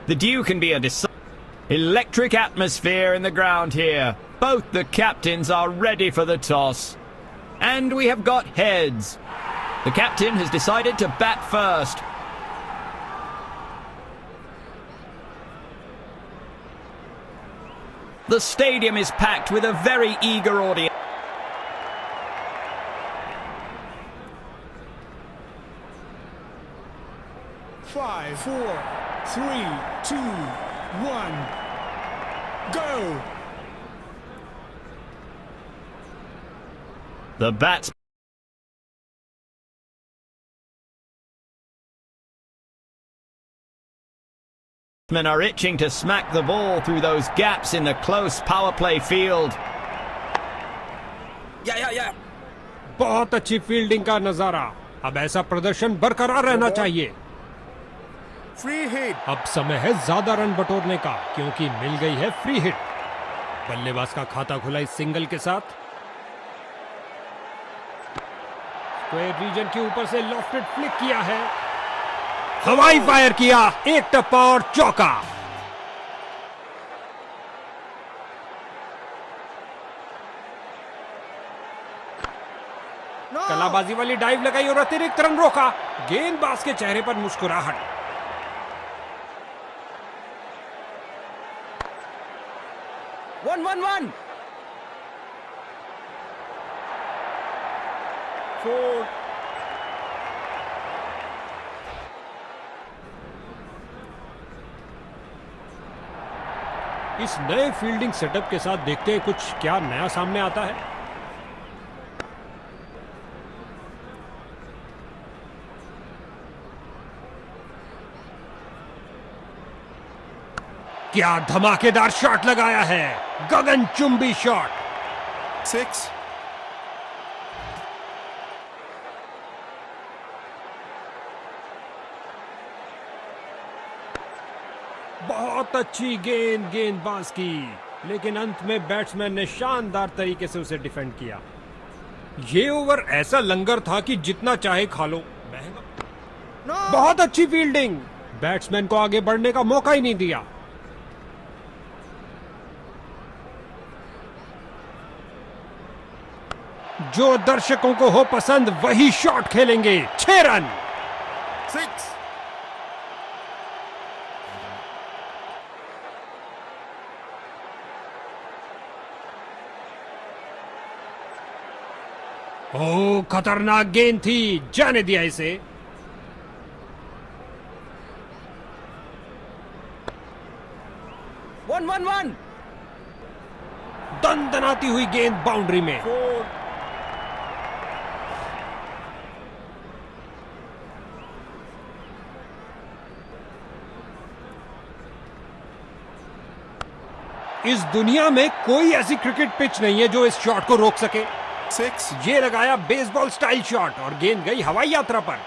The dew can be a electric atmosphere in the ground here. Both the captains are ready for the toss. And we have got heads. The captain has decided to bat first. The stadium is packed with a very eager audience. Five, 4, 3, 2, 1, go! The batsmen are itching to smack the ball through those gaps in the close power play field. बहुत अच्छी fielding का नजारा। अब ऐसा प्रदर्शन बरकरार रहना चाहिए। Free hit. अब समय है ज्यादा रन बटोरने का, क्योंकि मिल गई है फ्री हिट। बल्लेबाज का खाता खुला इस सिंगल के साथ। स्क्वायर रीजन के ऊपर से लॉफ्टेड फ्लिक किया है, हवाई फायर किया, एक टप्पा और चौका। कलाबाजी वाली डाइव लगाई और अतिरिक्त रन रोका। गेंदबाज के चेहरे पर मुस्कुराहट। One. 4. इस नए फील्डिंग सेटअप के साथ देखते हैं कुछ क्या नया सामने आता है। क्या धमाकेदार शॉट लगाया है, गगनचुंबी शॉट। 6. बहुत अच्छी गेंदबाज की, लेकिन अंत में बैट्समैन ने शानदार तरीके से उसे डिफेंड किया। ये ओवर ऐसा लंगर था कि जितना चाहे खा लो। बहुत अच्छी फील्डिंग, बैट्समैन को आगे बढ़ने का मौका ही नहीं दिया। जो दर्शकों को हो पसंद वही शॉट खेलेंगे। 6 रन। 6. ओ, खतरनाक गेंद थी, जाने दिया इसे। One. दनदनाती हुई गेंद बाउंड्री में। 4. इस दुनिया में कोई ऐसी क्रिकेट पिच नहीं है जो इस शॉट को रोक सके। 6. ये लगाया बेसबॉल स्टाइल शॉट और गेंद गई हवाई यात्रा पर।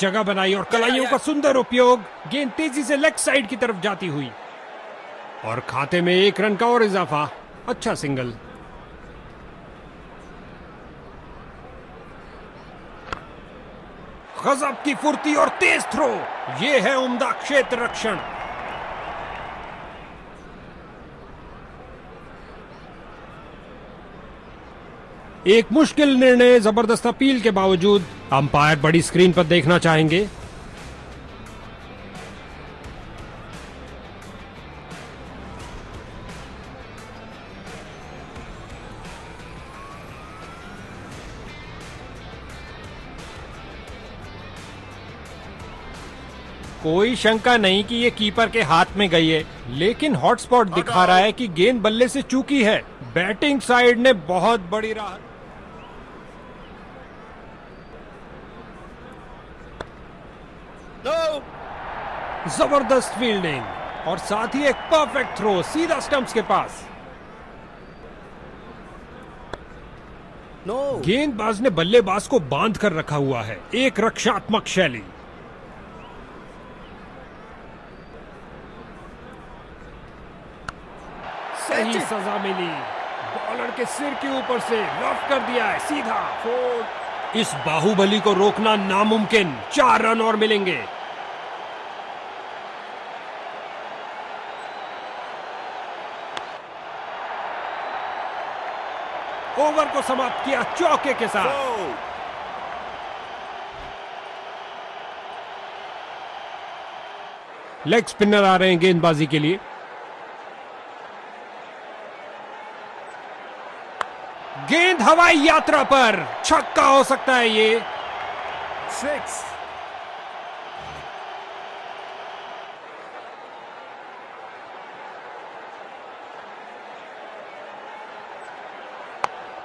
जगह बनाई और कलाइयों का सुंदर उपयोग। गेंद तेजी से लेग साइड की तरफ जाती हुई और खाते में 1 रन का और इजाफा। अच्छा सिंगल। गजब की फुर्ती और तेज थ्रो। ये है उम्दा क्षेत्र रक्षण। एक मुश्किल निर्णय जबरदस्त अपील के बावजूद अंपायर बड़ी स्क्रीन पर देखना चाहेंगे। कोई शंका नहीं कि ये कीपर के हाथ में गई है, लेकिन हॉटस्पॉट दिखा रहा है कि गेंद बल्ले से चूकी है। बैटिंग साइड ने बहुत बड़ी राहत। जबरदस्त फील्डिंग और साथ ही एक परफेक्ट थ्रो सीधा स्टंप्स के पास। गेंदबाज ने बल्लेबाज को बांध कर रखा हुआ है। एक रक्षात्मक शैली। सही सजा मिली। बॉलर के सिर के ऊपर से लॉफ्ट कर दिया है सीधा। 4, इस बाहुबली को रोकना नामुमकिन। 4 रन और मिलेंगे। ओवर को समाप्त किया चौके के साथ। 4, लेग स्पिनर आ रहे हैं गेंदबाजी के लिए। गेंद हवाई यात्रा पर, छक्का हो सकता है ये। 6,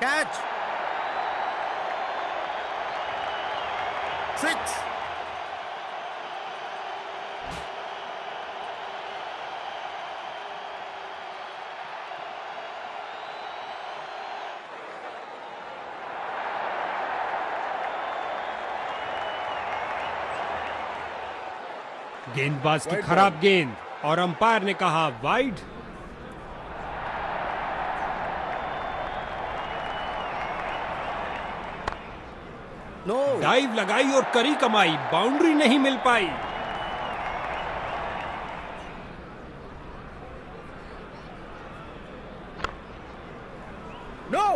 catch, 6, गेंदबाज की Wide खराब ball. गेंद और अंपायर ने कहा वाइड। no, डाइव लगाई और करी कमाई, बाउंड्री नहीं मिल पाई। no,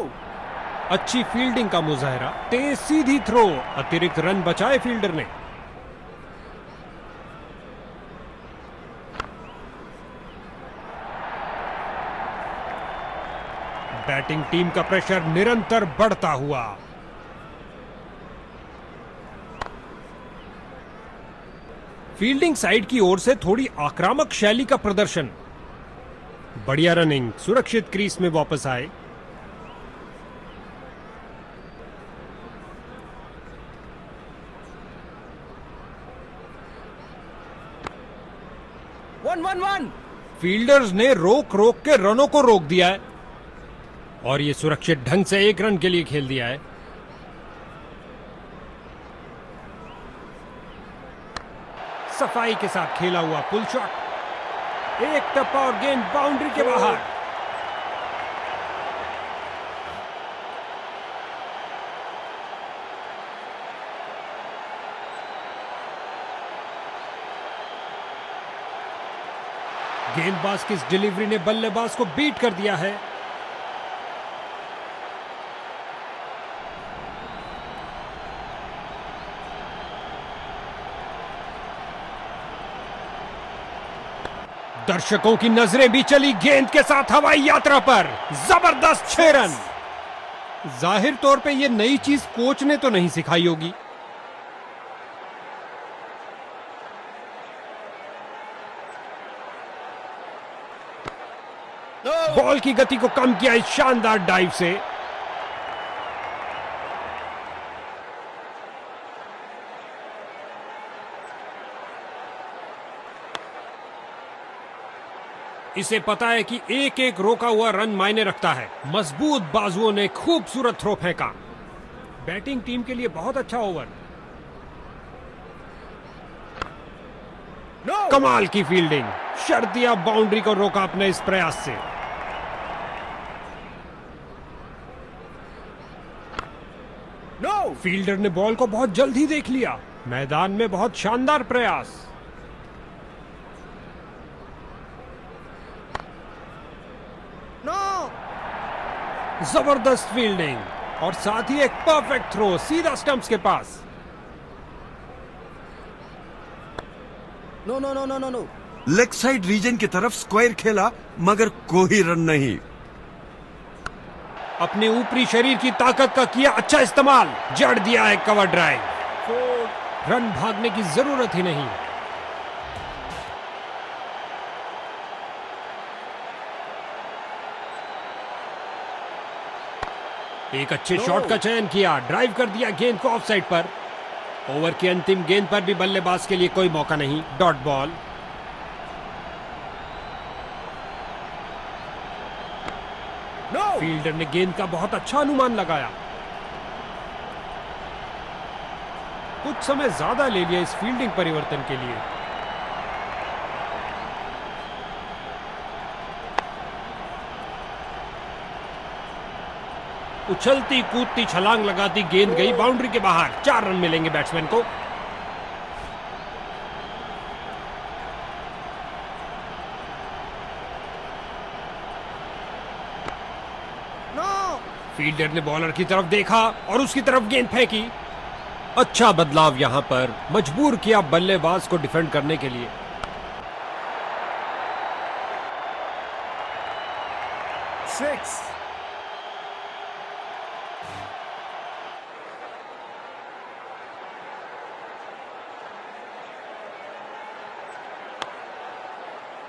अच्छी फील्डिंग का मुजाहरा, तेज सीधी थ्रो, अतिरिक्त रन बचाए फील्डर ने। बैटिंग टीम का प्रेशर निरंतर बढ़ता हुआ। फील्डिंग साइड की ओर से थोड़ी आक्रामक शैली का प्रदर्शन। बढ़िया रनिंग, सुरक्षित क्रीज में वापस आए। one. फील्डर्स ने रोक रोक के रनों को रोक दिया है और ये सुरक्षित ढंग से 1 रन के लिए खेल दिया है। सफाई के साथ खेला हुआ पुल शॉट, एक टप्पा और गेंद बाउंड्री के बाहर। गेंदबाज की इस डिलीवरी ने बल्लेबाज को बीट कर दिया है। दर्शकों की नजरें भी चली गेंद के साथ हवाई यात्रा पर। जबरदस्त 6 रन। जाहिर तौर पे ये नई चीज कोच ने तो नहीं सिखाई होगी। बॉल की गति को कम किया इस शानदार डाइव से। इसे पता है कि एक एक रोका हुआ रन मायने रखता है। मजबूत बाजुओं ने खूबसूरत थ्रो फेंका। बैटिंग टीम के लिए बहुत अच्छा ओवर। No, कमाल की फील्डिंग, शर्तिया बाउंड्री को रोका अपने इस प्रयास से। no, फील्डर ने बॉल को बहुत जल्द ही देख लिया। मैदान में बहुत शानदार प्रयास। no, जबरदस्त फील्डिंग और साथ ही एक परफेक्ट थ्रो सीधा स्टंप्स के पास। no. लेग साइड रीजन की तरफ स्क्वायर खेला मगर कोई रन नहीं। अपने ऊपरी शरीर की ताकत का किया अच्छा इस्तेमाल, जड़ दिया है कवर ड्राइव। 4, रन भागने की जरूरत ही नहीं। एक अच्छे शॉट का चयन किया, ड्राइव कर दिया गेंद को ऑफ साइड पर। ओवर की अंतिम गेंद पर भी बल्लेबाज के लिए कोई मौका नहीं। Dot ball. no, फील्डर ने गेंद का बहुत अच्छा अनुमान लगाया। कुछ समय ज्यादा ले लिया इस फील्डिंग परिवर्तन के लिए। उछलती कूदती छलांग लगाती गेंद गई बाउंड्री के बाहर। 4 रन मिलेंगे बैट्समैन को। नो। फील्डर ने बॉलर की तरफ देखा और उसकी तरफ गेंद फेंकी। अच्छा बदलाव यहां पर, मजबूर किया बल्लेबाज को डिफेंड करने के लिए। 6।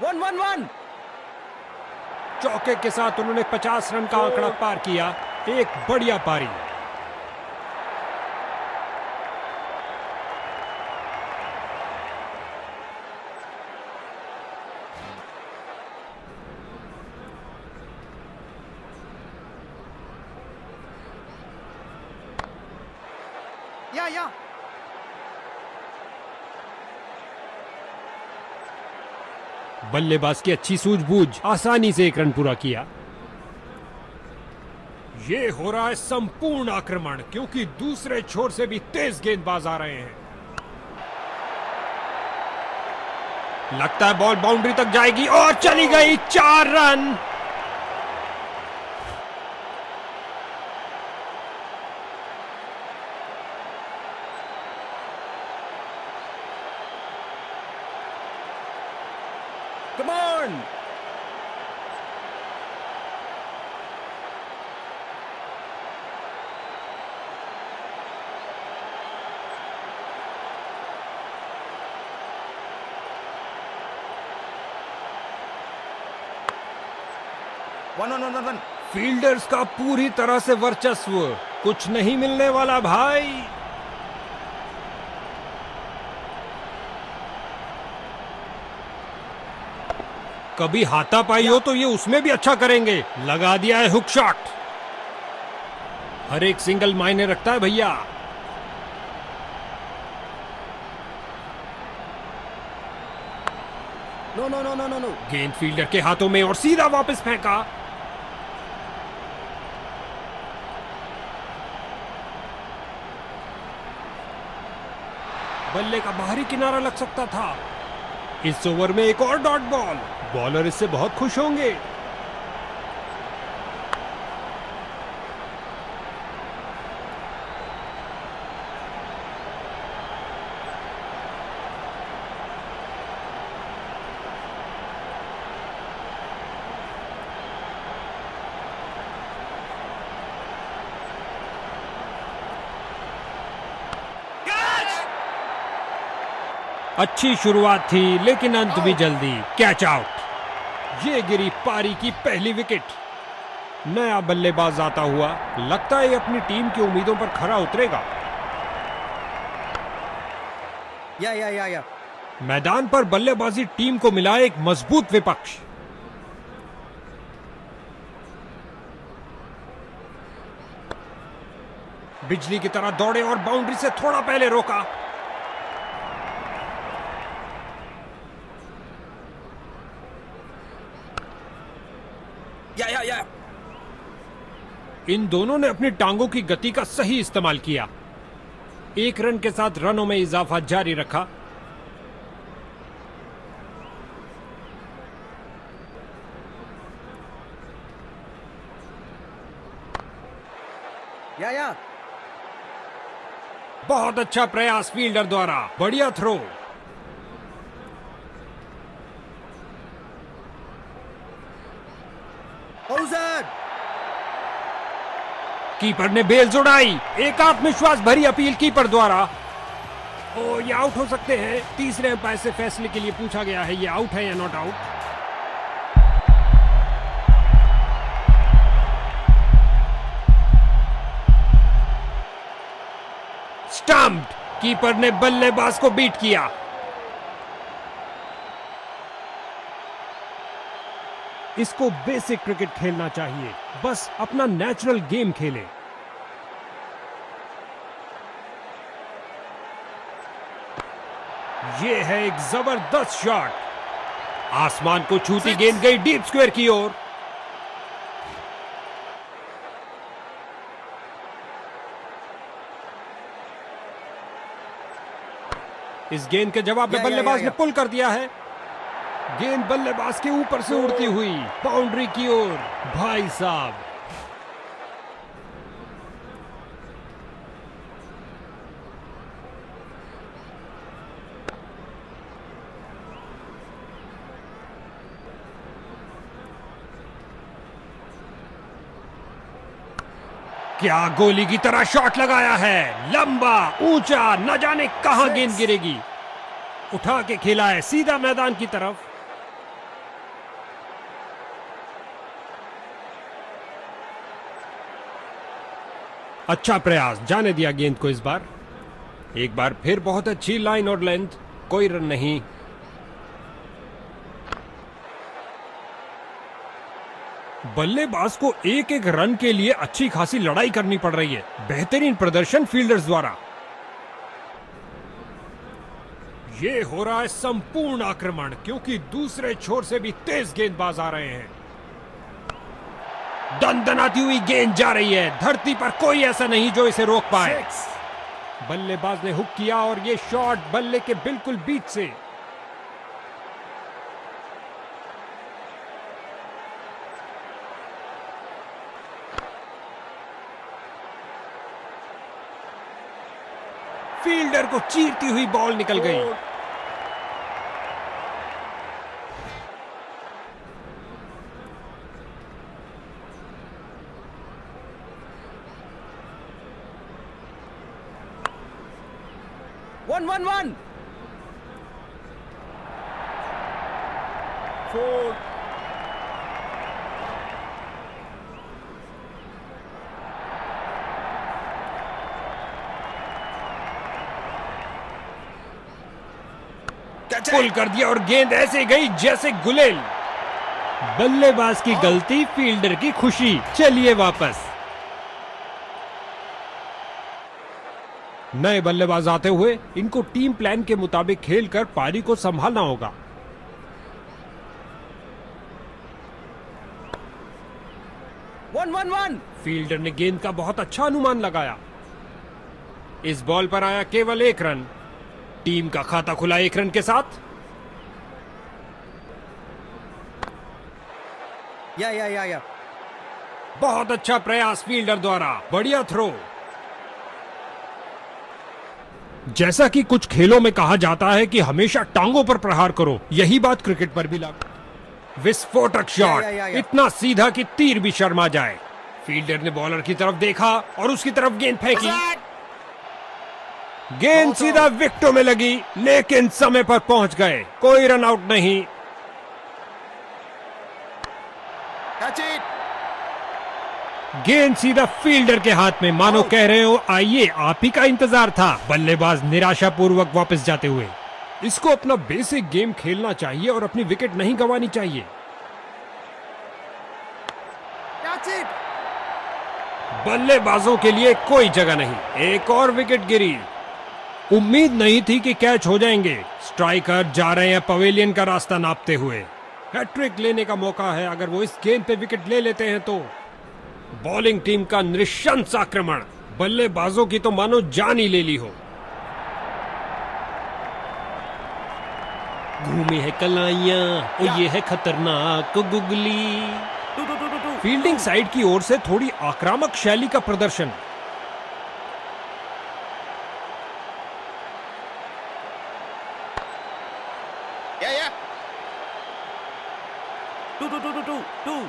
One. चौके के साथ उन्होंने 50 रन का आंकड़ा पार किया। एक बढ़िया पारी। Yeah. बल्लेबाज की अच्छी सूझबूझ, आसानी से 1 रन पूरा किया। ये हो रहा है संपूर्ण आक्रमण, क्योंकि दूसरे छोर से भी तेज गेंदबाज आ रहे हैं। लगता है बॉल बाउंड्री तक जाएगी और चली गई। 4 run. Come on. One. Fielders का पूरी तरह से वर्चस्व, कुछ नहीं मिलने वाला भाई। कभी हाथापाई हो तो ये उसमें भी अच्छा करेंगे। लगा दिया है हुक शॉट। हर एक सिंगल मायने रखता है भैया। No. गेंद फील्डर के हाथों में और सीधा वापस फेंका। बल्ले का बाहरी किनारा लग सकता था। इस ओवर में एक और डॉट बॉल। बॉलर इससे बहुत खुश होंगे। अच्छी शुरुआत थी लेकिन अंत भी जल्दी। Catch out. ये गिरी पारी की पहली विकेट। नया बल्लेबाज आता हुआ, लगता है ये अपनी टीम की उम्मीदों पर खरा उतरेगा। Yeah. मैदान पर बल्लेबाजी टीम को मिला एक मजबूत विपक्ष। बिजली की तरह दौड़े और बाउंड्री से थोड़ा पहले रोका। Yeah. इन दोनों ने अपनी टांगों की गति का सही इस्तेमाल किया। 1 रन के साथ रनों में इजाफा जारी रखा। Yeah. बहुत अच्छा प्रयास फील्डर द्वारा। बढ़िया थ्रो। कीपर ने बेल्स उड़ाई। एक आत्मविश्वास भरी अपील कीपर द्वारा। ओ, ये आउट हो सकते हैं। तीसरे अंपायर से फैसले के लिए पूछा गया है, ये आउट है या नॉट आउट। स्टंप्ड। कीपर ने बल्लेबाज को बीट किया। इसको बेसिक क्रिकेट खेलना चाहिए, बस अपना नेचुरल गेम खेले। ये है एक जबरदस्त शॉट। आसमान को छूती गेंद गई डीप स्क्वायर की ओर। इस गेंद के जवाब में या, बल्लेबाज या, ने पुल कर दिया है। गेंद बल्लेबाज के ऊपर से उड़ती हुई बाउंड्री की ओर। भाई साहब, क्या गोली की तरह शॉट लगाया है, लंबा ऊंचा, न जाने कहां गेंद गिरेगी। उठा के खेला है सीधा मैदान की तरफ। अच्छा प्रयास, जाने दिया गेंद को। इस बार एक बार फिर बहुत अच्छी लाइन और लेंथ, कोई रन नहीं। बल्लेबाज को एक एक रन के लिए अच्छी खासी लड़ाई करनी पड़ रही है। बेहतरीन प्रदर्शन फील्डर्स द्वारा। ये हो रहा है संपूर्ण आक्रमण, क्योंकि दूसरे छोर से भी तेज गेंदबाज आ रहे हैं। दनदनाती हुई गेंद जा रही है। धरती पर कोई ऐसा नहीं जो इसे रोक पाए। बल्लेबाज ने हुक किया और ये शॉट बल्ले के बिल्कुल बीच से। फील्डर को चीरती हुई बॉल निकल गई। One. 4. पुल कर दिया और गेंद ऐसे गई जैसे गुलेल। बल्लेबाज की गलती, फील्डर की खुशी। चलिए वापस। नए बल्लेबाज आते हुए इनको टीम प्लान के मुताबिक खेलकर पारी को संभालना होगा। One. फील्डर ने गेंद का बहुत अच्छा अनुमान लगाया। इस बॉल पर आया केवल 1 रन। टीम का खाता खुला 1 रन के साथ। या। बहुत अच्छा प्रयास फील्डर द्वारा। बढ़िया थ्रो। जैसा कि कुछ खेलों में कहा जाता है कि हमेशा टांगों पर प्रहार करो, यही बात क्रिकेट पर भी लागू। विस्फोटक शॉट, या। इतना सीधा कि तीर भी शर्मा जाए। फील्डर ने बॉलर की तरफ देखा और उसकी तरफ गेंद फेंकी। गेंद सीधा विकेटों में लगी, लेकिन समय पर पहुंच गए। कोई रन आउट नहीं। Catch it. गेंद सीधा फील्डर के हाथ में, मानो कह रहे हो आइए आप ही का इंतजार था। बल्लेबाज निराशापूर्वक वापस जाते हुए। इसको अपना बेसिक गेम खेलना चाहिए और अपनी विकेट नहीं गंवानी चाहिए। Catch it. बल्लेबाजों के लिए कोई जगह नहीं। एक और विकेट गिरी। उम्मीद नहीं थी कि कैच हो जाएंगे। स्ट्राइकर जा रहे हैं पवेलियन का रास्ता नापते हुए। हैट्रिक लेने का मौका है अगर वो इस गेंद पे विकेट ले लेते हैं तो। बॉलिंग टीम का नृशंस आक्रमण। बल्लेबाजों की तो मानो जान ही ले ली हो। घूमी है कलाइयां, और ये है खतरनाक गुगली। फील्डिंग साइड की ओर से थोड़ी आक्रामक शैली का प्रदर्शन। Yeah. 2.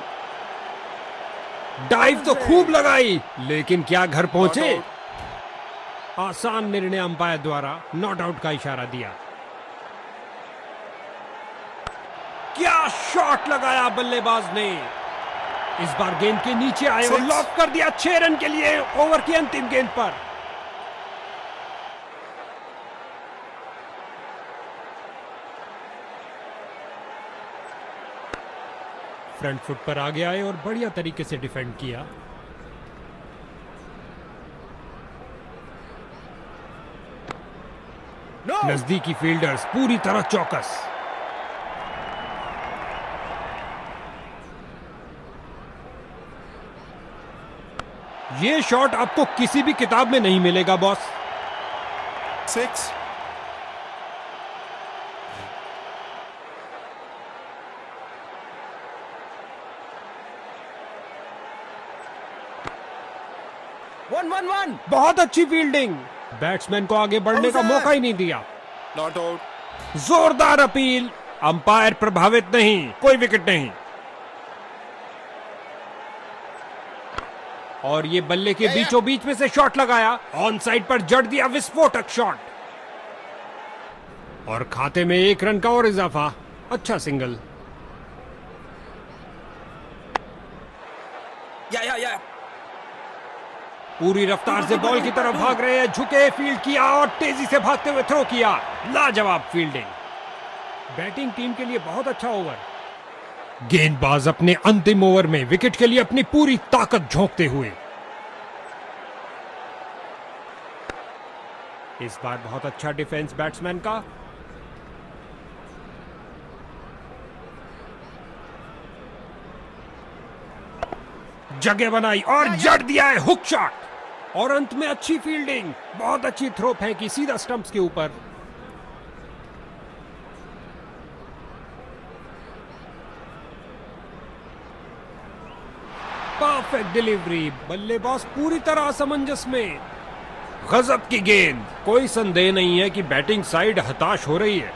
डाइव तो खूब लगाई, लेकिन क्या घर पहुंचे? आसान निर्णय अंपायर द्वारा नॉट आउट का इशारा दिया। क्या शॉट लगाया बल्लेबाज ने। इस बार गेंद के नीचे आए और लॉक कर दिया 6 रन के लिए ओवर की अंतिम गेंद पर। फ्रंट फुट पर आगे आए और बढ़िया तरीके से डिफेंड किया। नजदीकी फील्डर्स पूरी तरह चौकस। ये शॉट आपको किसी भी किताब में नहीं मिलेगा बॉस। 6. 1-1-1. बहुत अच्छी फील्डिंग, बैट्समैन को आगे बढ़ने का मौका ही नहीं दिया। Not out. जोरदार अपील, अंपायर प्रभावित नहीं, कोई विकेट नहीं। और ये बल्ले के बीचों बीच में से शॉट लगाया, ऑन साइड पर जड़ दिया विस्फोटक शॉट, और खाते में 1 रन का और इजाफा। अच्छा सिंगल। Yeah. पूरी रफ्तार से बॉल की तरफ भाग रहे हैं, झुके, फील्ड किया और तेजी से भागते हुए थ्रो किया। लाजवाब फील्डिंग, बैटिंग टीम के लिए बहुत अच्छा ओवर। गेंदबाज अपने अंतिम ओवर में विकेट के लिए अपनी पूरी ताकत झोंकते हुए। इस बार बहुत अच्छा डिफेंस बैट्समैन का। जगह बनाई और जड़ दिया है हुक शॉट, और अंत में अच्छी फील्डिंग, बहुत अच्छी थ्रो फेंकी सीधा स्टंप्स के ऊपर। परफेक्ट डिलीवरी, बल्लेबाज पूरी तरह असमंजस में। गजब की गेंद, कोई संदेह नहीं है कि बैटिंग साइड हताश हो रही है।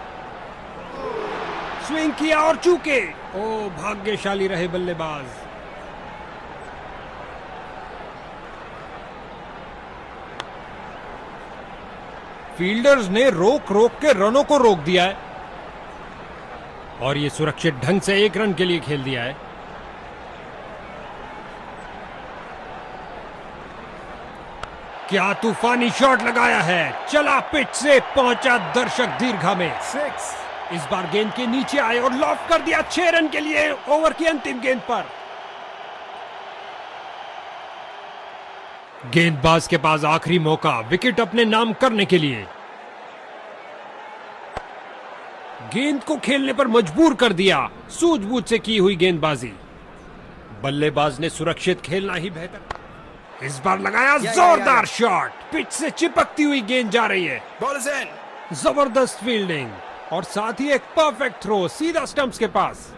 स्विंग किया और चूके। ओ, भाग्यशाली रहे बल्लेबाज। फील्डर्स ने रोक के रनों को रोक दिया है, और ये सुरक्षित ढंग से 1 रन के लिए खेल दिया है। क्या तूफानी शॉट लगाया है, चला पिच से, पहुंचा दर्शक दीर्घा में। 6. इस बार गेंद के नीचे आए और लॉफ्ट कर दिया 6 रन के लिए ओवर की अंतिम गेंद पर। गेंदबाज के पास आखिरी मौका विकेट अपने नाम करने के लिए। गेंद को खेलने पर मजबूर कर दिया, सूझबूझ से की हुई गेंदबाजी। बल्लेबाज ने सुरक्षित खेलना ही बेहतर। इस बार लगाया जोरदार शॉट, पिच से चिपकती हुई गेंद जा रही है। Ball is in. जबरदस्त फील्डिंग, और साथ ही एक परफेक्ट थ्रो सीधा स्टंप्स के पास।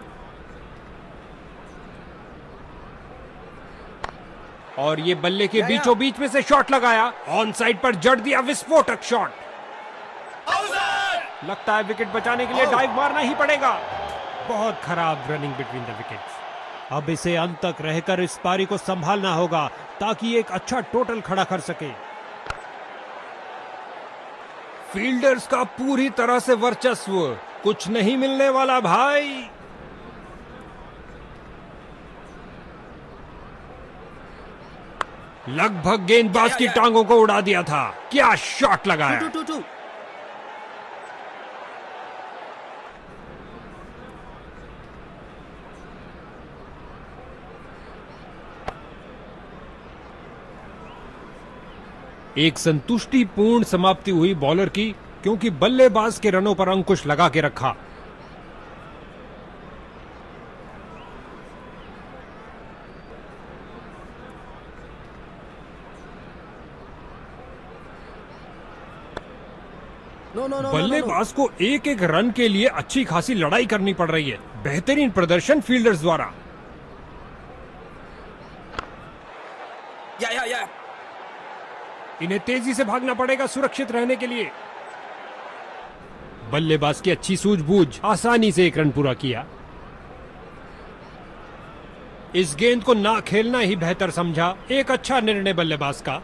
और ये बल्ले के बीचों बीच में से शॉट लगाया, ऑन साइड पर जड़ दिया विस्फोटक शॉट। लगता है विकेट बचाने के लिए डाइव मारना ही पड़ेगा। बहुत खराब रनिंग बिटवीन द विकेट्स। अब इसे अंत तक रहकर इस पारी को संभालना होगा ताकि एक अच्छा टोटल खड़ा कर सके। फील्डर्स का पूरी तरह से वर्चस्व, कुछ नहीं मिलने वाला भाई। लगभग गेंदबाज की टांगों को उड़ा दिया था। क्या शॉट लगाया। 2. एक संतुष्टिपूर्ण समाप्ति हुई बॉलर की, क्योंकि बल्लेबाज के रनों पर अंकुश लगा के रखा। No. बल्लेबाज को एक रन के लिए अच्छी खासी लड़ाई करनी पड़ रही है। बेहतरीन प्रदर्शन फील्डर्स द्वारा। Yeah. इन्हें तेजी से भागना पड़ेगा सुरक्षित रहने के लिए। बल्लेबाज की अच्छी सूझबूझ, आसानी से 1 रन पूरा किया। इस गेंद को ना खेलना ही बेहतर समझा। एक अच्छा निर्णय बल्लेबाज का।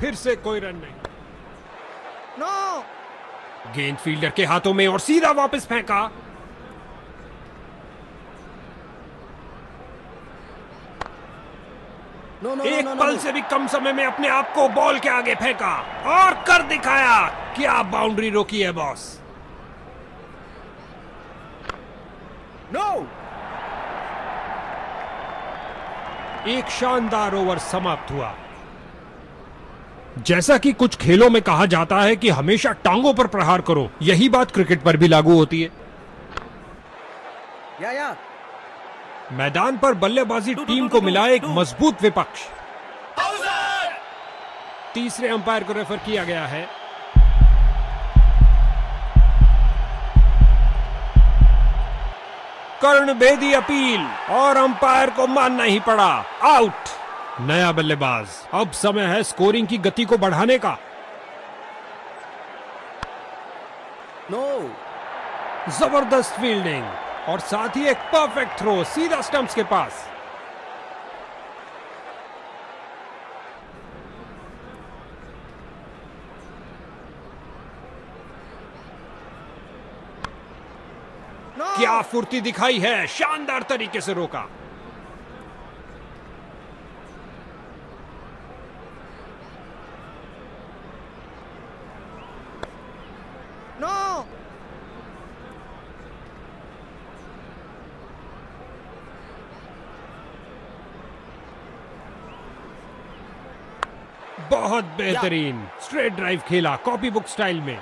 फिर से कोई रन नहीं। No. गेंद फील्डर के हाथों में और सीधा वापस फेंका। No. एक पल से भी कम समय में अपने आप को बॉल के आगे फेंका और कर दिखाया। क्या बाउंड्री रोकी है बॉस। No. एक शानदार ओवर समाप्त हुआ। जैसा कि कुछ खेलों में कहा जाता है कि हमेशा टांगों पर प्रहार करो, यही बात क्रिकेट पर भी लागू होती है। Yeah. मैदान पर बल्लेबाजी टीम को मिला एक मजबूत विपक्ष। तीसरे अंपायर को रेफर किया गया है। कर्णभेदी अपील, और अंपायर को मानना ही पड़ा। आउट। नया बल्लेबाज। अब समय है स्कोरिंग की गति को बढ़ाने का। नो। जबरदस्त फील्डिंग और साथ ही एक परफेक्ट थ्रो सीधा स्टंप्स के पास। नो। क्या फुर्ती दिखाई है, शानदार तरीके से रोका। नो। बहुत बेहतरीन स्ट्रेट ड्राइव खेला कॉपी बुक स्टाइल में।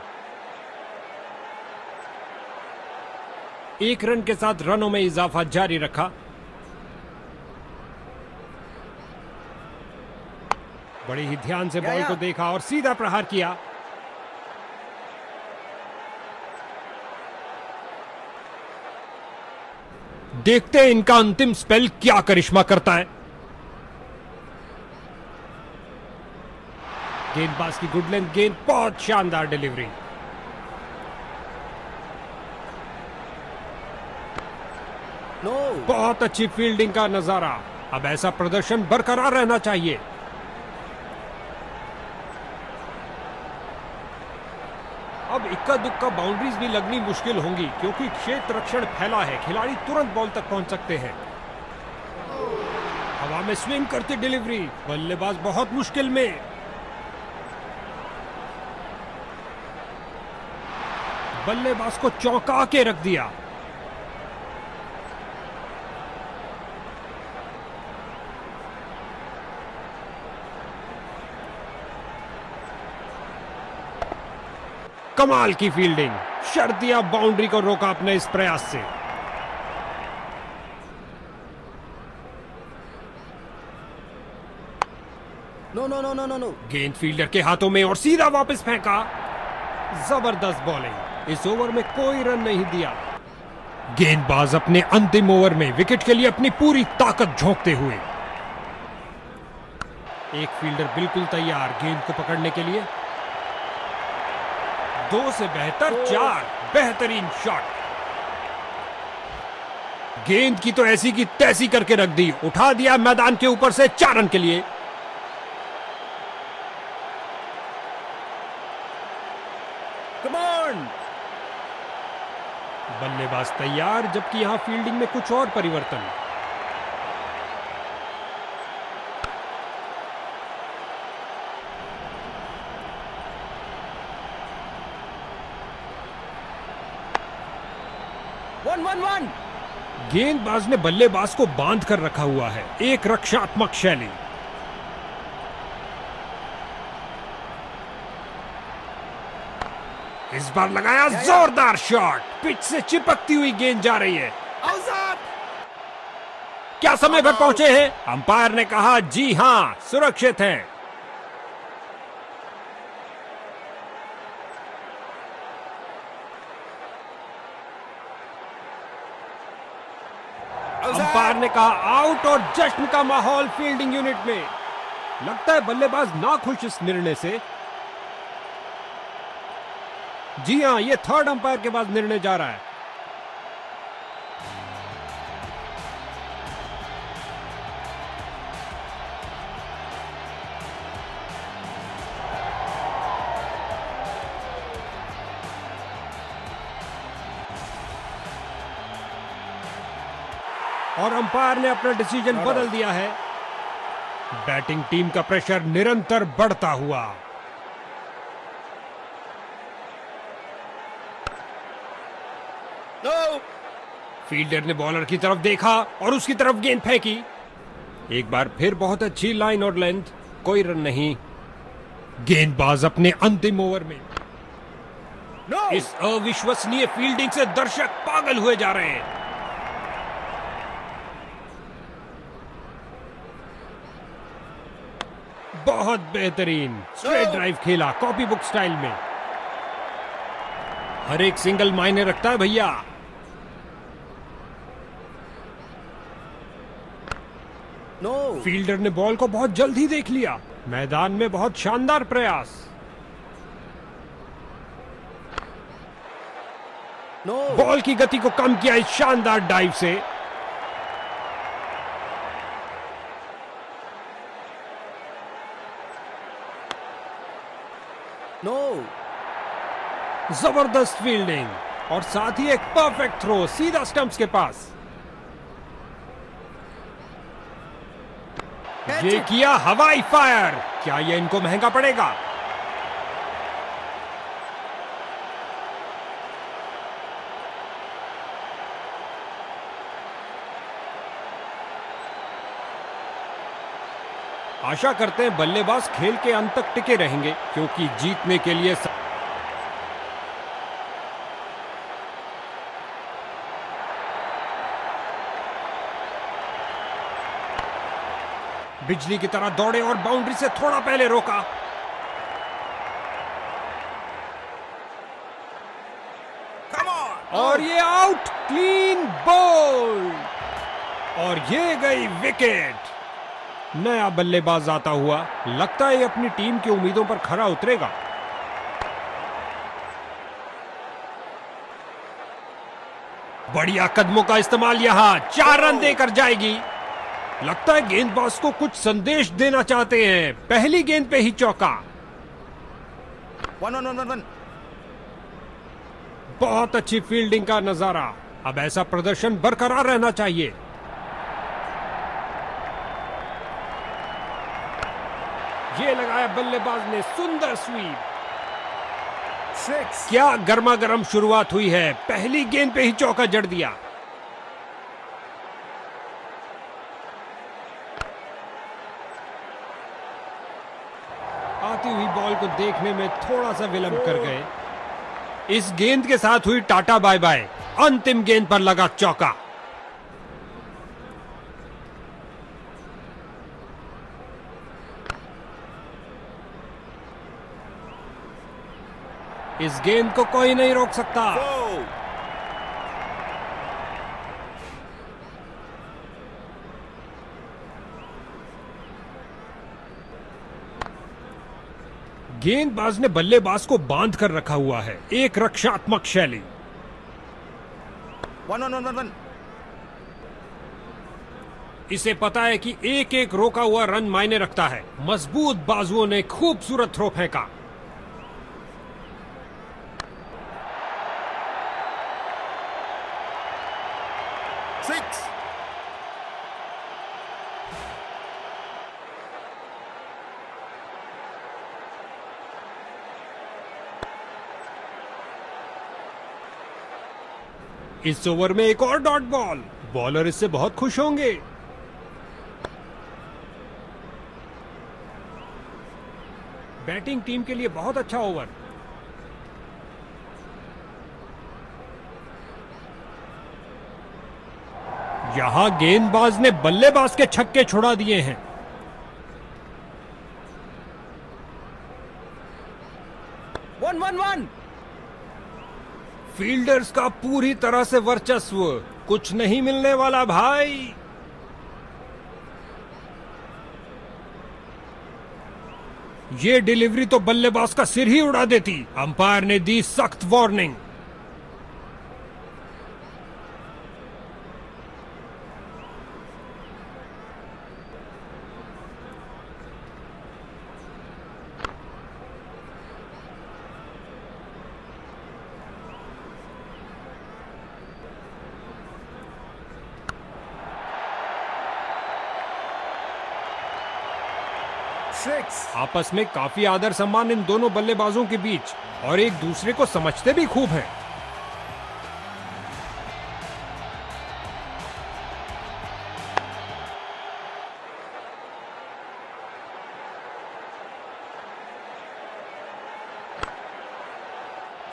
एक रन के साथ रनों में इजाफा जारी रखा। बड़े ही ध्यान से बॉल को देखा और सीधा प्रहार किया। देखते हैं इनका अंतिम स्पेल क्या करिश्मा करता है। गेंदबाज की गुड लेंथ गेंद, बहुत शानदार डिलीवरी। नो। बहुत अच्छी फील्डिंग का नजारा। अब ऐसा प्रदर्शन बरकरार रहना चाहिए। अब इक्का दुक्का बाउंड्रीज भी लगनी मुश्किल होंगी क्योंकि क्षेत्र रक्षण फैला है। खिलाड़ी तुरंत बॉल तक पहुंच सकते हैं। हवा में स्विंग करती डिलीवरी, बल्लेबाज बहुत मुश्किल में। बल्लेबाज को चौंका के रख दिया। कमाल की फील्डिंग, शर्तिया बाउंड्री को रोका अपने इस प्रयास से। No no no no no no. गेंद फील्डर के हाथों में और सीधा वापस फेंका। जबरदस्त बॉलिंग, इस ओवर में कोई रन नहीं दिया। गेंदबाज अपने अंतिम ओवर में विकेट के लिए अपनी पूरी ताकत झोंकते हुए। एक फील्डर बिल्कुल तैयार गेंद को पकड़ने के लिए। 2 से बेहतर 4, बेहतरीन शॉट। गेंद की तो ऐसी की तैसी करके रख दी, उठा दिया मैदान के ऊपर से 4 रन के लिए। Come on. बल्लेबाज तैयार, जबकि यहां फील्डिंग में कुछ और परिवर्तन। One one one. गेंदबाज ने बल्लेबाज को बांध कर रखा हुआ है। एक रक्षात्मक शैली। इस बार लगाया जोरदार शॉट, पिच से चिपकती हुई गेंद जा रही है। आउट। क्या समय पर पहुंचे हैं? अंपायर ने कहा जी हां, सुरक्षित हैं। अंपायर ने कहा आउट और जश्न का माहौल फील्डिंग यूनिट में। लगता है बल्लेबाज नाखुश इस निर्णय से। जी हां, यह थर्ड अंपायर के पास निर्णय जा रहा है। और अंपायर ने अपना डिसीजन बदल दिया है। बैटिंग टीम का प्रेशर निरंतर बढ़ता हुआ। नो। फील्डर ने बॉलर की तरफ देखा और उसकी तरफ गेंद फेंकी। एक बार फिर बहुत अच्छी लाइन और लेंथ, कोई रन नहीं। गेंदबाज अपने अंतिम ओवर में। नो। इस अविश्वसनीय फील्डिंग से दर्शक पागल हुए जा रहे हैं। बहुत बेहतरीन स्ट्रेट ड्राइव खेला कॉपी बुक स्टाइल में। हर एक सिंगल मायने रखता है भैया। नो। फील्डर ने बॉल को बहुत जल्दी देख लिया। मैदान में बहुत शानदार प्रयास। No. बॉल की गति को कम किया इस शानदार डाइव से। No. जबरदस्त फील्डिंग और साथ ही एक परफेक्ट थ्रो सीधा स्टंप्स के पास। ये किया हवाई फायर। क्या ये इनको महंगा पड़ेगा? आशा करते हैं बल्लेबाज खेल के अंत तक टिके रहेंगे, क्योंकि जीतने के लिए बिजली की तरह दौड़े और बाउंड्री से थोड़ा पहले रोका। Come on. और ये आउट, क्लीन बॉल, और ये गई विकेट। नया बल्लेबाज आता हुआ, लगता है ये अपनी टीम की उम्मीदों पर खरा उतरेगा। बढ़िया कदमों का इस्तेमाल, यहां 4 रन देकर जाएगी। लगता है गेंदबाज को कुछ संदेश देना चाहते हैं। पहली गेंद पे ही चौका। 1-1-1-1-1. बहुत अच्छी फील्डिंग का नजारा। अब ऐसा प्रदर्शन बरकरार रहना चाहिए। ये लगाया बल्लेबाज ने, सुंदर स्वीप। 6. क्या गर्मा गर्म शुरुआत हुई है। पहली गेंद पे ही चौका जड़ दिया। आती हुई बॉल को देखने में थोड़ा सा विलंब कर गए। इस गेंद के साथ हुई टाटा बाय बाय। अंतिम गेंद पर लगा चौका। इस गेंद को कोई नहीं रोक सकता। 4. गेंदबाज ने बल्लेबाज को बांध कर रखा हुआ है। एक रक्षात्मक शैली। 1-1-1-1-1. इसे पता है कि एक एक रोका हुआ रन मायने रखता है। मजबूत बाजुओं ने खूबसूरत थ्रो फेंका। इस ओवर में एक और डॉट बॉल। बॉलर इससे बहुत खुश होंगे। बैटिंग टीम के लिए बहुत अच्छा ओवर। यहां गेंदबाज ने बल्लेबाज के छक्के छुड़ा दिए हैं। One, one, one. फील्डर्स का पूरी तरह से वर्चस्व। कुछ नहीं मिलने वाला भाई। ये डिलीवरी तो बल्लेबाज का सिर ही उड़ा देती। अंपायर ने दी सख्त वार्निंग। आपस में काफी आदर सम्मान इन दोनों बल्लेबाजों के बीच, और एक दूसरे को समझते भी खूब हैं।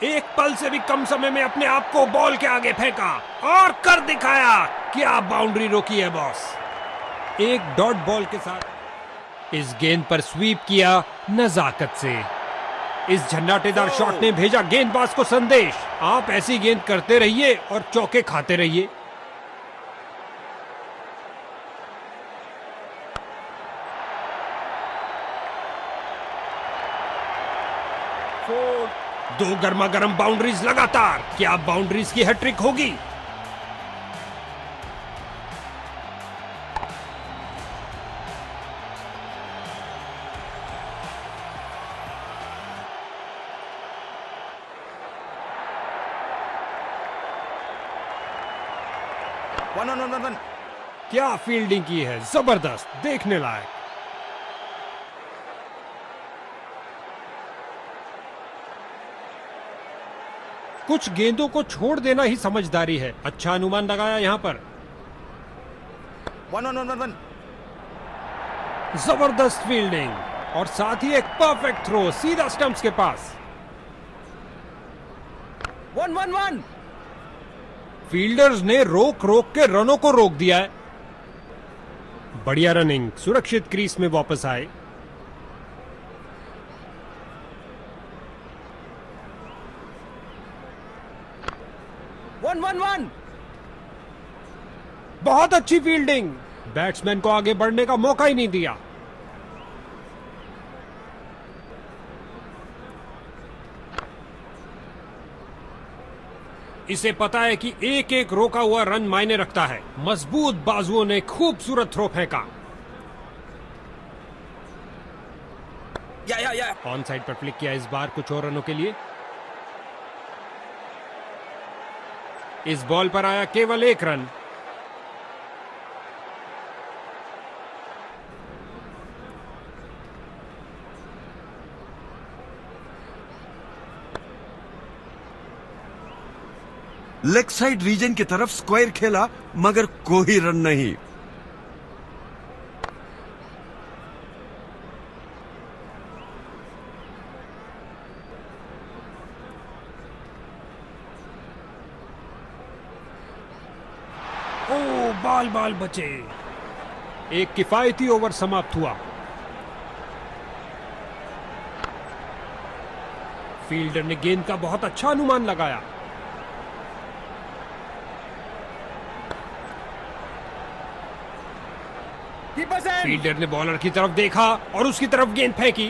एक पल से भी कम समय में अपने आप को बॉल के आगे फेंका और कर दिखाया। क्या बाउंड्री रोकी है बॉस। एक डॉट बॉल के साथ इस गेंद पर स्वीप किया नजाकत से। इस झन्नाटेदार शॉट ने भेजा गेंदबाज को संदेश, आप ऐसी गेंद करते रहिए और चौके खाते रहिए। दो गर्मा गर्म बाउंड्रीज लगातार। क्या बाउंड्रीज की हैट्रिक होगी? वन। क्या फील्डिंग की है, जबरदस्त, देखने लायक। कुछ गेंदों को छोड़ देना ही समझदारी है। अच्छा अनुमान लगाया यहां पर। वन। जबरदस्त फील्डिंग और साथ ही एक परफेक्ट थ्रो सीधा स्टंप्स के पास। वन। फील्डर्स ने रोक रोक के रनों को रोक दिया है। बढ़िया रनिंग, सुरक्षित क्रीज में वापस आए। वन। बहुत अच्छी फील्डिंग, बैट्समैन को आगे बढ़ने का मौका ही नहीं दिया। इसे पता है कि एक एक रोका हुआ रन मायने रखता है। मजबूत बाजुओं ने खूबसूरत थ्रो फेंका। या। ऑन साइड पर फ्लिक किया इस बार कुछ और रनों के लिए। इस बॉल पर आया केवल एक रन। लेग साइड रीजन की तरफ स्क्वायर खेला मगर कोई रन नहीं। ओ, बाल बचे। एक किफायती ओवर समाप्त हुआ। फील्डर ने गेंद का बहुत अच्छा अनुमान लगाया। फील्डर ने बॉलर की तरफ देखा और उसकी तरफ गेंद फेंकी।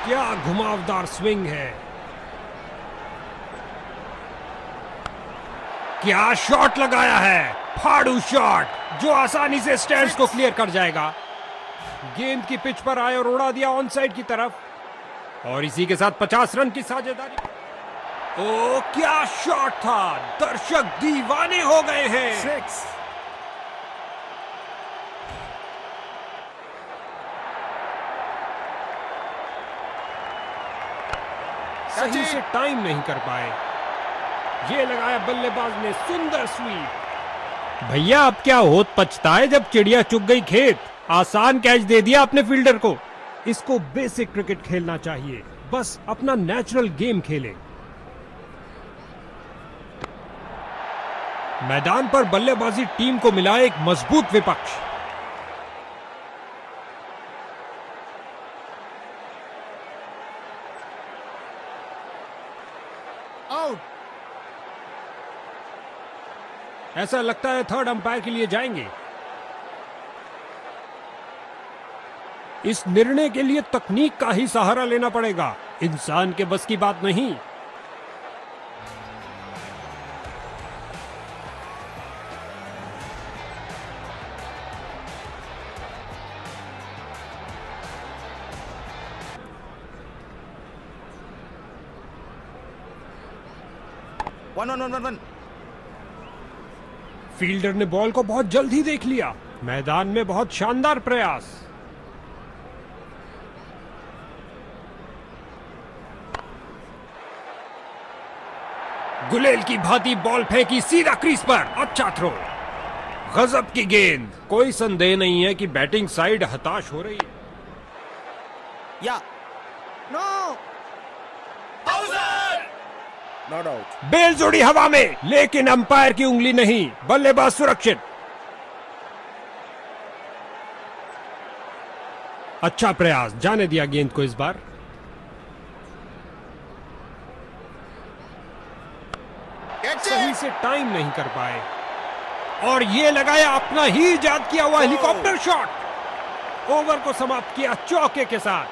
क्या घुमावदार स्विंग है, क्या शॉट लगाया है, फाड़ू शॉट जो आसानी से स्टैंड्स को क्लियर कर जाएगा। गेंद की पिच पर आए और उड़ा दिया ऑन साइड की तरफ और इसी के साथ 50 रन की साझेदारी। ओ, क्या शॉट था, दर्शक दीवाने हो गए हैं। 6। सही से टाइम नहीं कर पाए। ये लगाया बल्लेबाज ने, सुंदर स्वीप। भैया अब क्या होत पछताए जब चिड़िया चुग गई खेत। आसान कैच दे दिया अपने फील्डर को। इसको बेसिक क्रिकेट खेलना चाहिए, बस अपना नेचुरल गेम खेले। मैदान पर बल्लेबाजी टीम को मिला एक मजबूत विपक्ष। आउट। ऐसा लगता है थर्ड अंपायर के लिए जाएंगे। इस निर्णय के लिए तकनीक का ही सहारा लेना पड़ेगा, इंसान के बस की बात नहीं। वन। फील्डर ने बॉल को बहुत जल्द ही देख लिया। मैदान में बहुत शानदार प्रयास। गुलेल की भांति बॉल फेंकी सीधा क्रीज पर। अच्छा थ्रो, गजब की गेंद। कोई संदेह नहीं है कि बैटिंग साइड हताश हो रही है। या। नो। Not out. बेल जोड़ी हवा में, लेकिन अंपायर की उंगली नहीं। बल्लेबाज सुरक्षित। अच्छा प्रयास, जाने दिया गेंद को इस बार। सही से टाइम नहीं कर पाए और ये लगाया अपना ही इजाद किया हुआ हेलीकॉप्टर शॉट। ओवर को समाप्त किया चौके के साथ।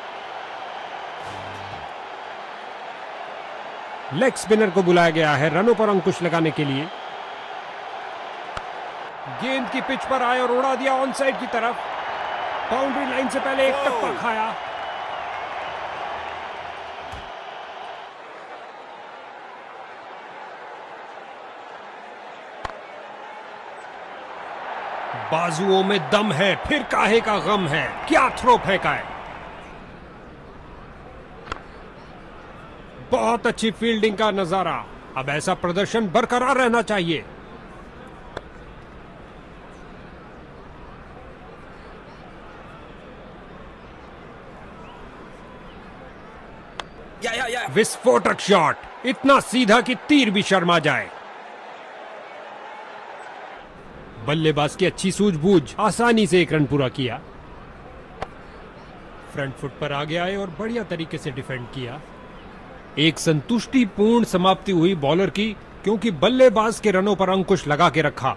लेग स्पिनर को बुलाया गया है रनों पर अंकुश लगाने के लिए। गेंद की पिच पर आए और उड़ा दिया ऑन साइड की तरफ। बाउंड्री लाइन से पहले एक टप्पा खाया। बाजुओं में दम है, फिर काहे का गम है, क्या थ्रो फेंका है। बहुत अच्छी फील्डिंग का नजारा। अब ऐसा प्रदर्शन बरकरार रहना चाहिए। या विस्फोटक शॉट, इतना सीधा कि तीर भी शर्मा जाए। बल्लेबाज की अच्छी सूझबूझ, आसानी से एक रन पूरा किया। फ्रंट फुट पर आगे आए और बढ़िया तरीके से डिफेंड किया। एक संतुष्टिपूर्ण समाप्ति हुई बॉलर की, क्योंकि बल्लेबाज के रनों पर अंकुश लगा के रखा।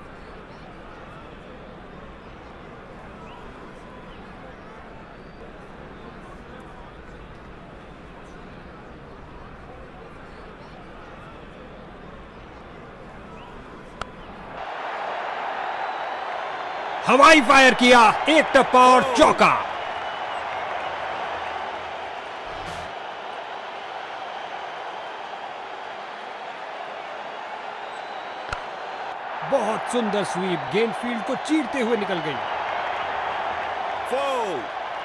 हवाई फायर किया, एक टप्पा और चौका। बहुत सुंदर स्वीप, गेंद फील्ड को चीरते हुए निकल गई।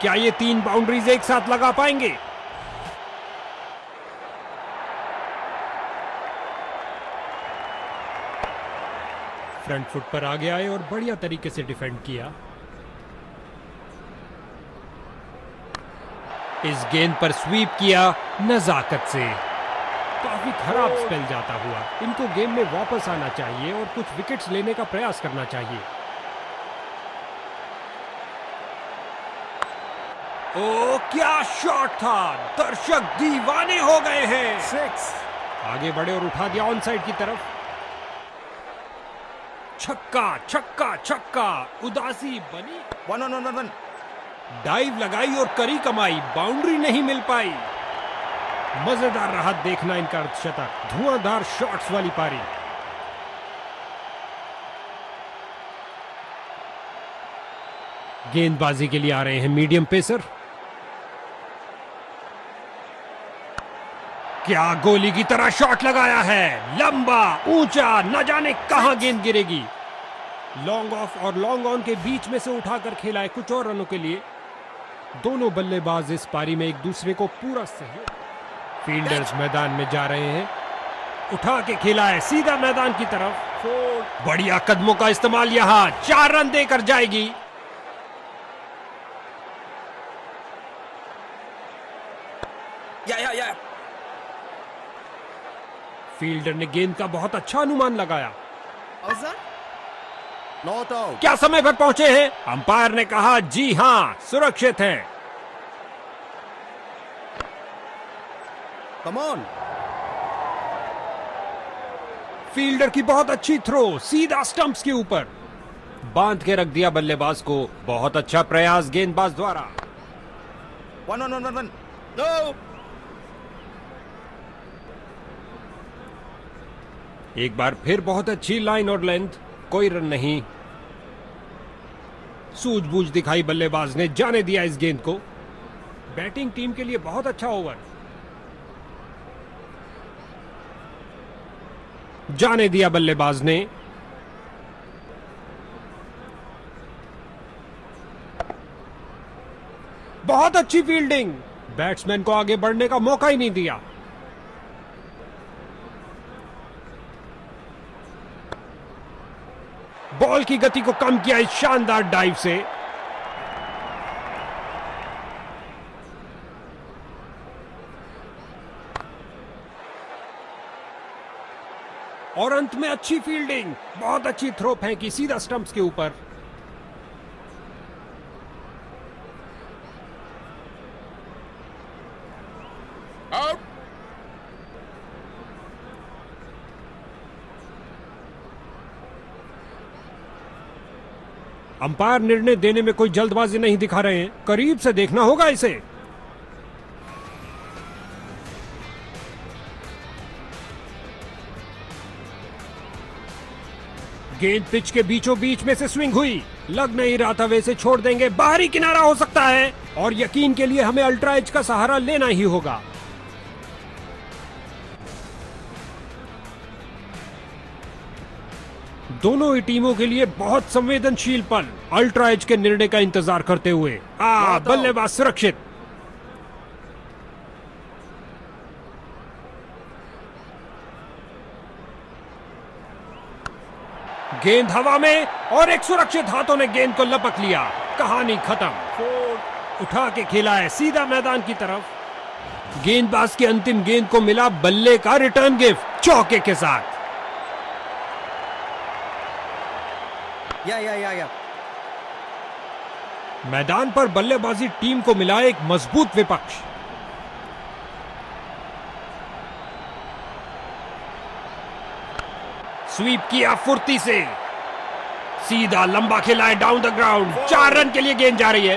क्या ये 3 बाउंड्रीज एक साथ लगा पाएंगे? फ्रंट फुट पर आगे आए और बढ़िया तरीके से डिफेंड किया। इस गेंद पर स्वीप किया नजाकत से। काफी खराब स्पेल जाता हुआ। इनको गेम में वापस आना चाहिए और कुछ विकेट्स लेने का प्रयास करना चाहिए। ओ क्या शॉट था, दर्शक दीवाने हो गए हैं। 6 आगे बढ़े और उठा दिया ऑन साइड की तरफ। छक्का छक्का छक्का, उदासी बनी। 1 डाइव लगाई और करी कमाई, बाउंड्री नहीं मिल पाई। मजेदार रहा देखना इनका अर्धशतक, धुआंधार शॉट्स वाली पारी। गेंदबाजी के लिए आ रहे हैं मीडियम पेसर। क्या गोली की तरह शॉट लगाया है, लंबा ऊंचा, न जाने कहां गेंद गिरेगी। लॉन्ग ऑफ और लॉन्ग ऑन के बीच में से उठाकर खेला है कुछ और रनों के लिए। दोनों बल्लेबाज इस पारी में एक दूसरे को पूरा सहयोग। फील्डर्स मैदान में जा रहे हैं। उठा के खेला है सीधा मैदान की तरफ। बढ़िया कदमों का इस्तेमाल, यहां 4 रन देकर जाएगी। या फील्डर ने गेंद का बहुत अच्छा अनुमान लगाया। Not out. क्या समय पर पहुंचे हैं? अंपायर ने कहा जी हां, सुरक्षित हैं। Come on. फील्डर की बहुत अच्छी थ्रो, सीधा स्टंप्स के ऊपर बांध के रख दिया बल्लेबाज को। बहुत अच्छा प्रयास गेंदबाज द्वारा। 1 नो। एक बार फिर बहुत अच्छी लाइन और लेंथ, कोई रन नहीं। सूझबूझ दिखाई बल्लेबाज ने, जाने दिया इस गेंद को। बैटिंग टीम के लिए बहुत अच्छा ओवर। जाने दिया बल्लेबाज ने। बहुत अच्छी फील्डिंग, बैट्समैन को आगे बढ़ने का मौका ही नहीं दिया। बॉल की गति को कम किया इस शानदार डाइव से। और अंत में अच्छी फील्डिंग, बहुत अच्छी थ्रो फेंकी सीधा स्टंप्स के ऊपर। आउट। अंपायर निर्णय देने में कोई जल्दबाजी नहीं दिखा रहे हैं, करीब से देखना होगा इसे। गेंद पिच के बीचों बीच में से स्विंग हुई, लग नहीं रहा था वैसे छोड़ देंगे, बाहरी किनारा हो सकता है और यकीन के लिए हमें अल्ट्रा एज का सहारा लेना ही होगा। दोनों ही टीमों के लिए बहुत संवेदनशील पल, अल्ट्रा एज के निर्णय का इंतजार करते हुए। बल्लेबाज सुरक्षित। गेंद हवा में और एक सुरक्षित हाथों ने गेंद को लपक लिया। कहानी खत्म। उठा के खेला है सीधा मैदान की तरफ। गेंदबाज की अंतिम गेंद को मिला बल्ले का रिटर्न गिफ्ट चौके के साथ। या मैदान पर बल्लेबाजी टीम को मिला एक मजबूत विपक्ष। स्वीप किया फुर्ती से, सीधा लंबा खेला है डाउन द ग्राउंड। 4 रन के लिए गेंद जा रही है।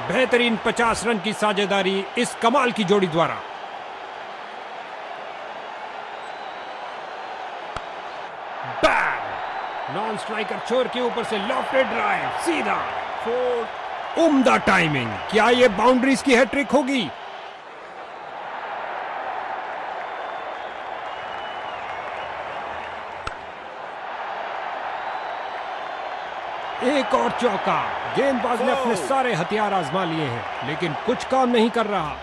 बेहतरीन 50 रन की साझेदारी इस कमाल की जोड़ी द्वारा। नॉन स्ट्राइकर छोर के ऊपर से लॉफ्टेड ड्राइव सीधा। उम्दा टाइमिंग। क्या ये बाउंड्रीज की हैट्रिक होगी? एक और चौका। गेंदबाज ने अपने सारे हथियार आजमा लिए हैं लेकिन कुछ काम नहीं कर रहा।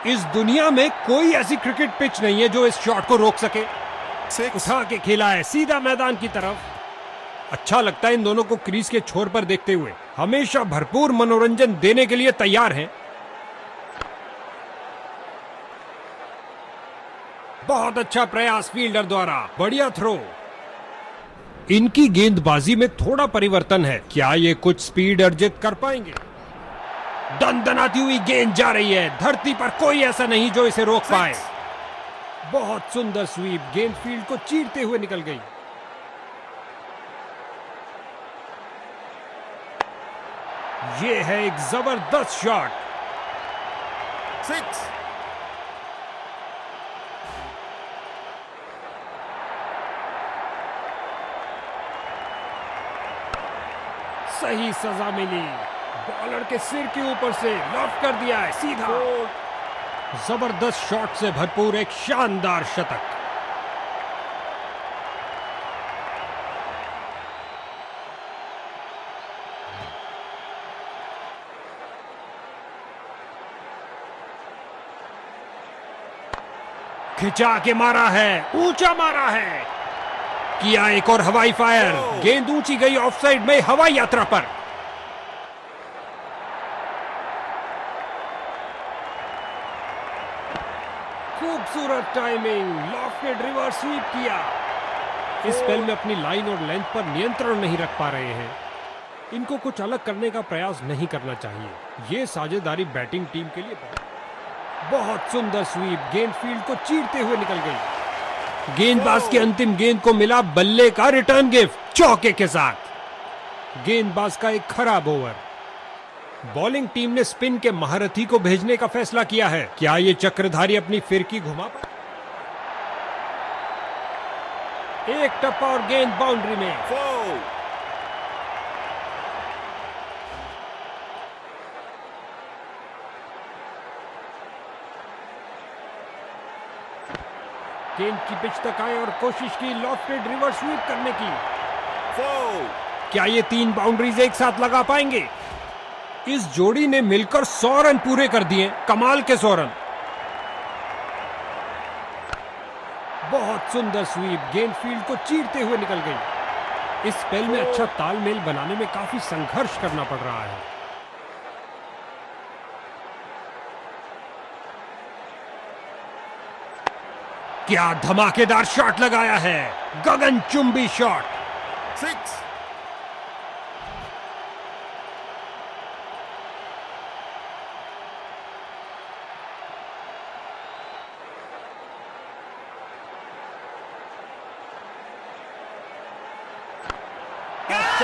इस दुनिया में कोई ऐसी क्रिकेट पिच नहीं है जो इस शॉट को रोक सके। उठा के खेला है सीधा मैदान की तरफ। अच्छा लगता है इन दोनों को क्रीज के छोर पर देखते हुए। हमेशा भरपूर मनोरंजन देने के लिए तैयार हैं। बहुत अच्छा प्रयास फील्डर द्वारा, बढ़िया थ्रो। इनकी गेंदबाजी में थोड़ा परिवर्तन है। क्या ये कुछ स्पीड अर्जित कर पाएंगे? दनदनाती हुई गेंद जा रही है। धरती पर कोई ऐसा नहीं जो इसे रोक पाए। बहुत सुंदर स्वीप, गेंद फील्ड को चीरते हुए निकल गई। ये है एक जबरदस्त शॉट। 6 सही सजा मिली। बॉलर के सिर के ऊपर से लॉफ्ट कर दिया है सीधा। जबरदस्त शॉट से भरपूर एक शानदार शतक। खिंचा के मारा है, ऊंचा मारा है। किया एक और हवाई फायर। गेंद ऊंची गई ऑफसाइड में हवाई यात्रा पर। खूबसूरत टाइमिंग, लॉफ्टेड रिवर्स स्वीप किया। इस स्पेल में अपनी लाइन और लेंथ पर नियंत्रण नहीं रख पा रहे हैं। इनको कुछ अलग करने का प्रयास नहीं करना चाहिए। ये साझेदारी बैटिंग टीम के लिए बहुत सुंदर स्वीप, गेंद फील्ड को चीरते हुए निकल गई। गेंदबाज की अंतिम गेंद को मिला बल्ले का रिटर्न गिफ्ट चौके के साथ। गेंदबाज का एक खराब ओवर। बॉलिंग टीम ने स्पिन के महारथी को भेजने का फैसला किया है। क्या ये चक्रधारी अपनी फिरकी घुमा पाए? एक टप्पा और गेंद बाउंड्री में। गेंद की पिच तक आए और कोशिश की लॉफ्टेड रिवर्स स्वीप करने की। क्या ये 3 बाउंड्रीज एक साथ लगा पाएंगे? इस जोड़ी ने मिलकर 100 रन पूरे कर दिए। कमाल के 100 रन। बहुत सुंदर स्वीप, गेंद फील्ड को चीरते हुए निकल गई। इस स्पेल में अच्छा तालमेल बनाने में काफी संघर्ष करना पड़ रहा है। क्या धमाकेदार शॉट लगाया है, गगनचुंबी शॉट। 6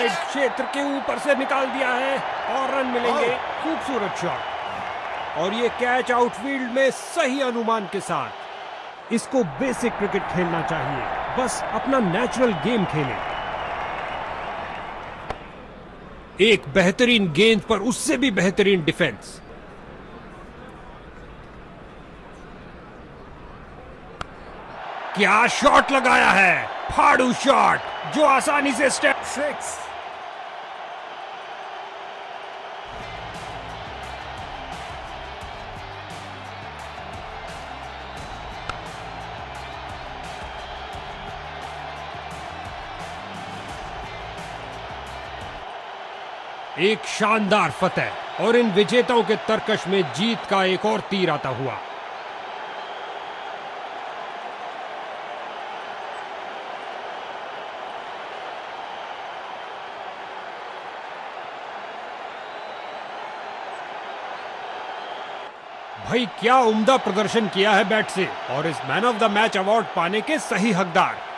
साइड क्षेत्र के ऊपर से निकाल दिया है और रन मिलेंगे। खूबसूरत शॉट और ये कैच आउटफील्ड में सही अनुमान के साथ। इसको बेसिक क्रिकेट खेलना चाहिए, बस अपना नेचुरल गेम खेलें। एक बेहतरीन गेंद पर उससे भी बेहतरीन डिफेंस। क्या शॉट लगाया है, फाड़ू शॉट जो आसानी से स्टेप। 6. एक शानदार फतेह और इन विजेताओं के तरकश में जीत का एक और तीर आता हुआ। भाई क्या उम्दा प्रदर्शन किया है बैट से और इस man of the match award पाने के सही हकदार।